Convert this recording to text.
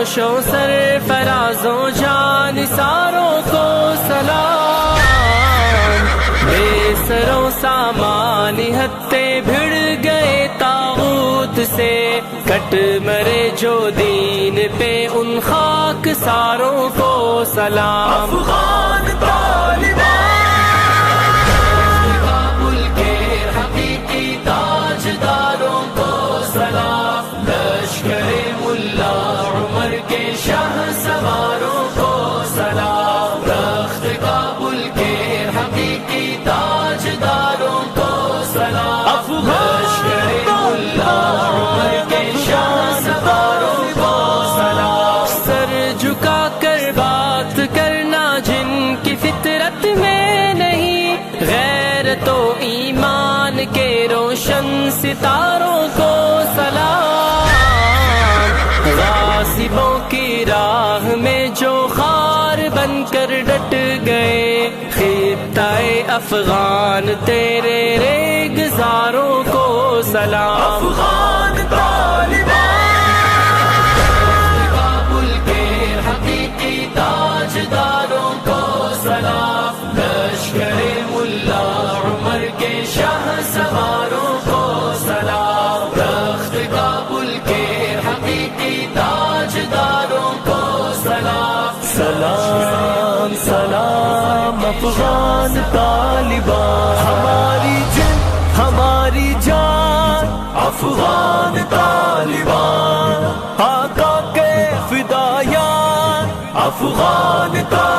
جوشوں سرفرازوں جانثاروں کو سلام، بے سروں سامان ہتھے بھڑ گئے طاغوت سے، کٹ مرے جو دین پہ ان خاک ساروں کو سلام۔ افغان کابل کے حقیقی تاجداروں کو سلام، لشکر ملا عمر کے شاہ سواروں کو سلام، تخت کابل کے حقیقی تاجداروں کو سلام، لشکر ملا عمر کے شاہ سواروں کو سلام۔ سر جھکا کر بات کرنا جن کی فطرت میں نہیں، غیرت و ایمان کے روشن ستاروں کو سلام، غاصبوں کی راہ میں جو خار بن کر ڈٹ گئے، خطہ افغان تیرے ریگزاروں کو سلام۔ افغان کابل کے حقیقی تاجداروں کو سلام، لشکر ملا عمر کے شاہ سواروں کو سلام، تخت کابل کے حقیقی تاجداروں کو سلام۔ سلام سلام افغان طالبان، ہماری جن ہماری جان افغان طالبان، آقا کے فدایان افغان طالبان۔